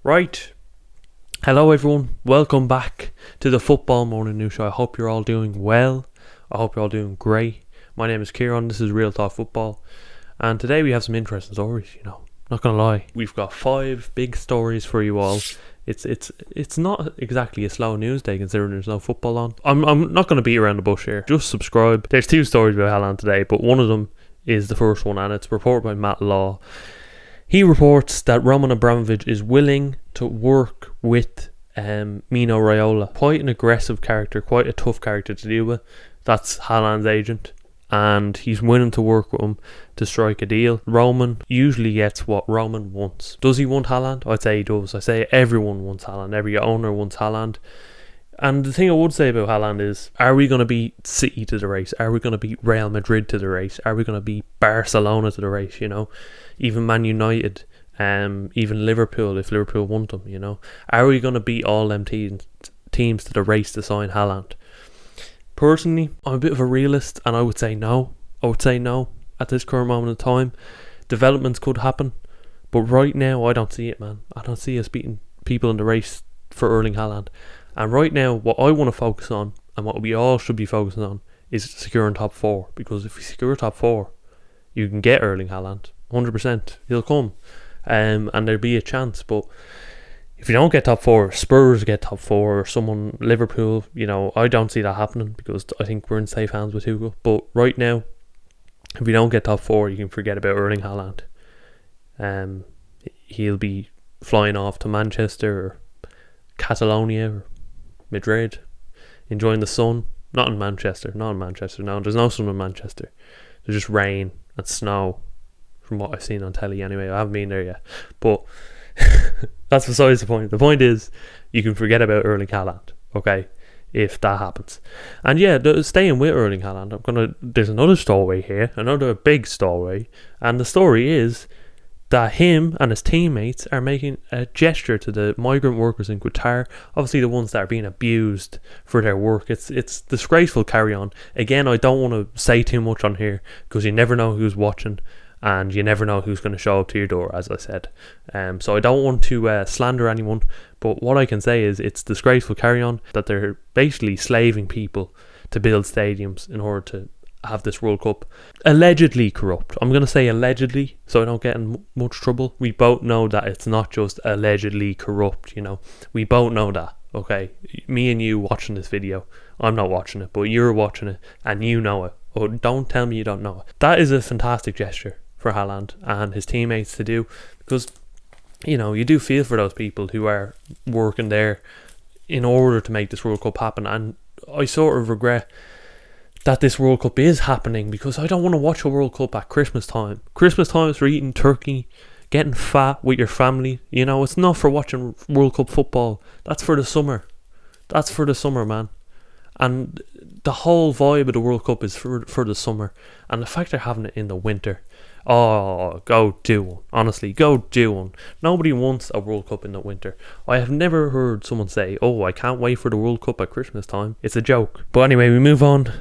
Right. Hello everyone. Welcome back to the Football Morning News Show. I hope you're all doing well. I hope you're all doing great. My name is Kieran. This is Real Talk Football. And today we have some interesting stories, Not gonna lie. We've got 5 big stories for you all. It's not exactly a slow news day considering there's no football on. I'm not gonna beat around the bush here. Just subscribe. There's 2 stories about Haaland today, but one of them is the first one, and it's reported by Matt Law. He reports that Roman Abramovich is willing to work with Mino Raiola. Quite an aggressive character, quite a tough character to deal with. That's Haaland's agent. And he's willing to work with him to strike a deal. Roman usually gets what Roman wants. Does he want Haaland? I'd say he does. I say everyone wants Haaland. Every owner wants Haaland. And the thing I would say about Haaland is, are we going to beat City to the race? Are we going to beat Real Madrid to the race? Are we going to beat Barcelona to the race, Even Man United, even Liverpool, if Liverpool want them, Are we going to beat all them teams to the race to sign Haaland? Personally, I'm a bit of a realist, and I would say no. At this current moment in time. Developments could happen, but right now, I don't see it, man. I don't see us beating people in the race for Erling Haaland. And right now, what I want to focus on, and what we all should be focusing on, is securing top 4. Because if we secure top 4, you can get Erling Haaland. 100%. He'll come. And there'll be a chance. But if you don't get top 4, Spurs get top 4, or someone, Liverpool, I don't see that happening, because I think we're in safe hands with Tuchel. But right now, if we don't get top 4, you can forget about Erling Haaland. He'll be flying off to Manchester or Catalonia or Madrid, enjoying the sun. Not in Manchester. No, there's no sun in Manchester. There's just rain and snow, from what I've seen on telly anyway. I haven't been there yet, but that's besides the point. The point is, you can forget about Erling Haaland, okay, if that happens. And yeah, staying with Erling Haaland, there's another story here, another big story, and the story is that him and his teammates are making a gesture to the migrant workers in Qatar, obviously the ones that are being abused for their work. It's disgraceful carry on. Again, I don't want to say too much on here, because you never know who's watching, and you never know who's going to show up to your door, as I said. So I don't want to slander anyone, but what I can say is it's disgraceful carry on, that they're basically slaving people to build stadiums in order to have this World Cup. Allegedly corrupt. I'm going to say allegedly, so I don't get in much trouble. We both know that it's not just allegedly corrupt, We both know that, okay? Me and you watching this video, I'm not watching it, but you're watching it, and you know it. Oh, don't tell me you don't know it. That is a fantastic gesture for Haaland and his teammates to do, because, you do feel for those people who are working there in order to make this World Cup happen. And I sort of regret that this World Cup is happening, because I don't want to watch a World Cup at Christmas time. Christmas time is for eating turkey, getting fat with your family. It's not for watching World Cup football. That's for the summer. That's for the summer, man. And the whole vibe of the World Cup is for the summer. And the fact they're having it in the winter, oh, go do one. Honestly, go do one. Nobody wants a World Cup in the winter. I have never heard someone say, oh, I can't wait for the World Cup at Christmas time. It's a joke. But anyway, we move on.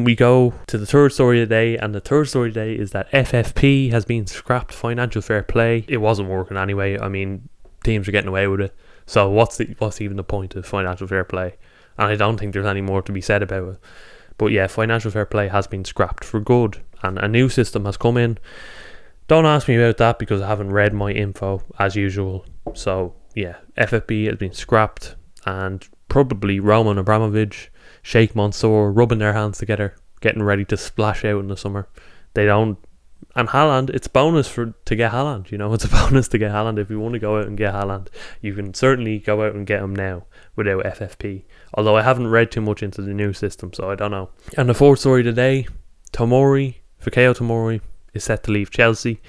We go to the third story of the day. And the third story of the day is that FFP has been scrapped. Financial fair play. It wasn't working anyway. I mean, teams are getting away with it. So what's even the point of financial fair play? And I don't think there's any more to be said about it. But yeah, financial fair play has been scrapped for good, and a new system has come in. Don't ask me about that, because I haven't read my info as usual. So yeah, FFP has been scrapped, and probably Roman Abramovich, Sheikh Mansour rubbing their hands together, getting ready to splash out in the summer. They don't. And Haaland, it's bonus to get Haaland. It's a bonus to get Haaland. If you want to go out and get Haaland, you can certainly go out and get him now without FFP. Although I haven't read too much into the new system, so I don't know. And the fourth story today, Tomori, Tomori, is set to leave Chelsea.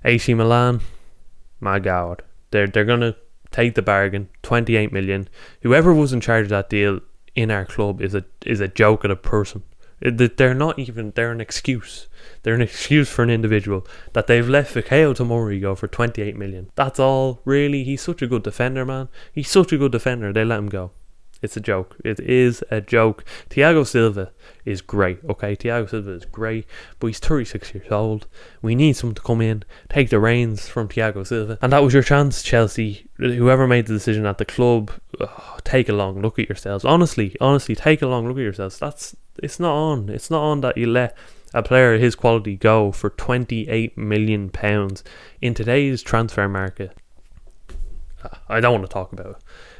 AC Milan, my God, they're going to take the bargain, 28 million. Whoever was in charge of that deal in our club is a joke of a person. They're an excuse. They're an excuse for an individual that they've let Tomori go for 28 million. That's all, really. He's such a good defender, man. He's such a good defender. They let him go. It's a joke. It is a joke. Thiago Silva is great, okay? Thiago Silva is great, but he's 36 years old. We need someone to come in, take the reins from Thiago Silva. And that was your chance, Chelsea. Whoever made the decision at the club, take a long look at yourselves. Honestly, take a long look at yourselves. It's not on. It's not on that you let a player of his quality go for £28 million in today's transfer market. I don't want to talk about it.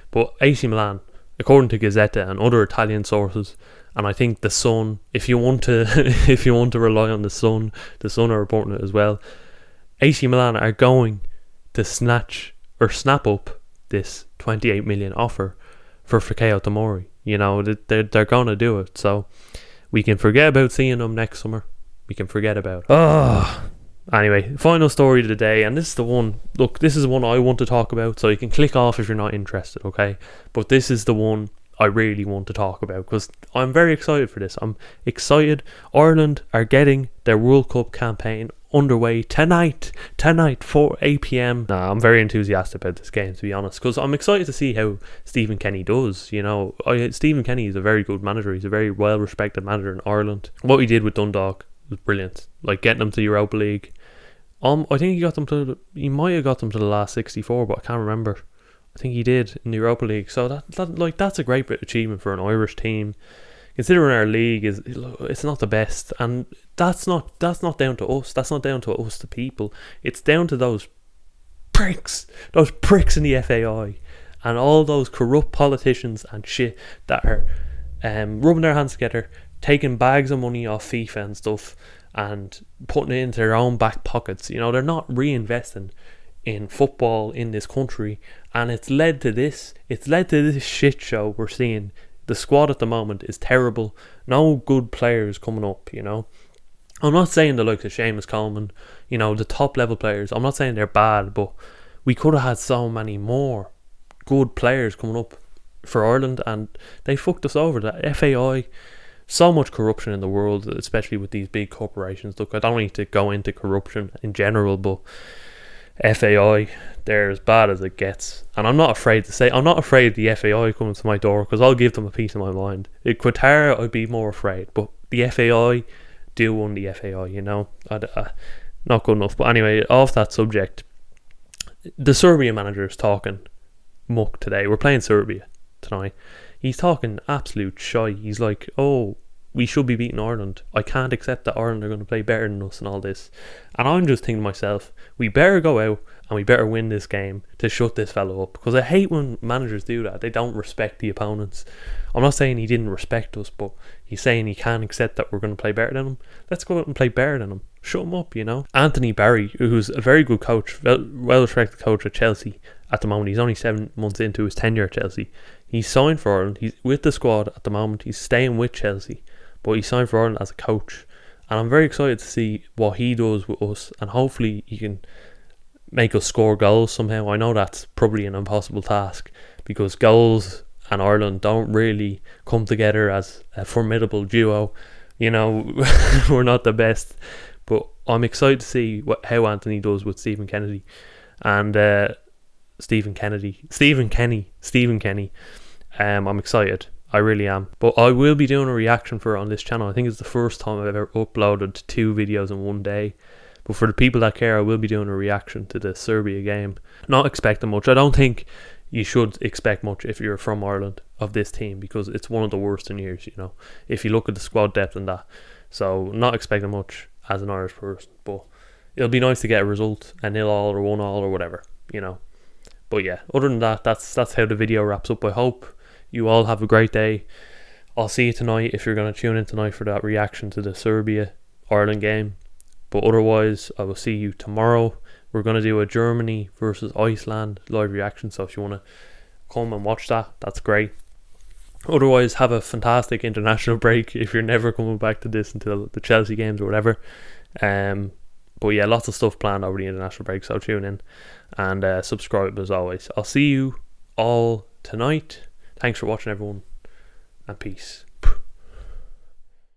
But AC Milan, according to Gazzetta and other Italian sources, and I think the Sun, if you want to rely on the Sun are reporting it as well. AC Milan are going to snap up this 28 million offer for Fikayo Tomori. You know, they're going to do it. So we can forget about seeing them next summer. We can forget about it. Anyway, final story of the day, and this is the one. Look, this is the one I want to talk about, so you can click off if you're not interested, okay? But this is the one I really want to talk about because I'm very excited for this. I'm excited. Ireland are getting their World Cup campaign underway tonight, 4 8 p.m. I'm very enthusiastic about this game, to be honest, because I'm excited to see how Stephen Kenny does. You know, Stephen Kenny is a very good manager. He's a very well respected manager in Ireland. What he did with Dundalk was brilliant, like getting them to Europa League. I think he might have got them to the last 64, but I can't remember. I think he did in the Europa League. So that's a great bit of achievement for an Irish team, considering our league it's not the best, and that's not down to us. That's not down to us, the people. It's down to those pricks in the FAI, and all those corrupt politicians and shit that are rubbing their hands together, taking bags of money off FIFA and stuff, and putting it into their own back pockets. You know, they're not reinvesting in football in this country, and it's led to this shit show we're seeing. The squad at the moment is terrible. No good players coming up, you know. I'm not saying the likes of Seamus Coleman, you know, the top level players, I'm not saying they're bad, but we could have had so many more good players coming up for Ireland, and they fucked us over. The FAI, so much corruption in the world, especially with these big corporations. Look, I don't need to go into corruption in general, but FAI, they're as bad as it gets. And I'm not afraid to say, I'm not afraid of the FAI coming to my door, because I'll give them a piece of my mind. At Qatar, I'd be more afraid, but the FAI do own the FAI, you know. Not good enough. But anyway, off that subject, the Serbia manager is talking muck today. We're playing Serbia tonight. He's talking absolute shy. He's like, oh, we should be beating Ireland. I can't accept that Ireland are going to play better than us and all this. And I'm just thinking to myself, we better go out and we better win this game to shut this fellow up. Because I hate when managers do that. They don't respect the opponents. I'm not saying he didn't respect us, but he's saying he can't accept that we're going to play better than him. Let's go out and play better than him. Shut him up, you know. Anthony Barry, who's a very good coach, well-respected coach at Chelsea at the moment. He's only 7 months into his tenure at Chelsea. He's signed for Ireland. He's with the squad at the moment. He's staying with Chelsea, but he's signed for Ireland as a coach. And I'm very excited to see what he does with us, and hopefully he can make us score goals somehow. I know that's probably an impossible task, because goals and Ireland don't really come together as a formidable duo. You know, we're not the best, but I'm excited to see how Anthony does with Stephen Kennedy. And Stephen Kenny. I'm excited. I really am. But I will be doing a reaction for it on this channel. I think it's the first time I've ever uploaded 2 videos in one day. But for the people that care, I will be doing a reaction to the Serbia game. Not expecting much. I don't think you should expect much if you're from Ireland of this team, because it's one of the worst in years, you know, if you look at the squad depth and that. So not expecting much as an Irish person, but it'll be nice to get a result, a 0-0 or 1-0 or whatever, you know. But yeah, other than that, that's how the video wraps up. I hope you all have a great day. I'll see you tonight if you're going to tune in tonight for that reaction to the Serbia-Ireland game. But otherwise, I will see you tomorrow. We're going to do a Germany versus Iceland live reaction, so if you want to come and watch that, that's great. Otherwise, have a fantastic international break if you're never coming back to this until the Chelsea games or whatever. But yeah, lots of stuff planned over the international break, so tune in and subscribe as always. I'll see you all tonight. Thanks for watching, everyone, and peace.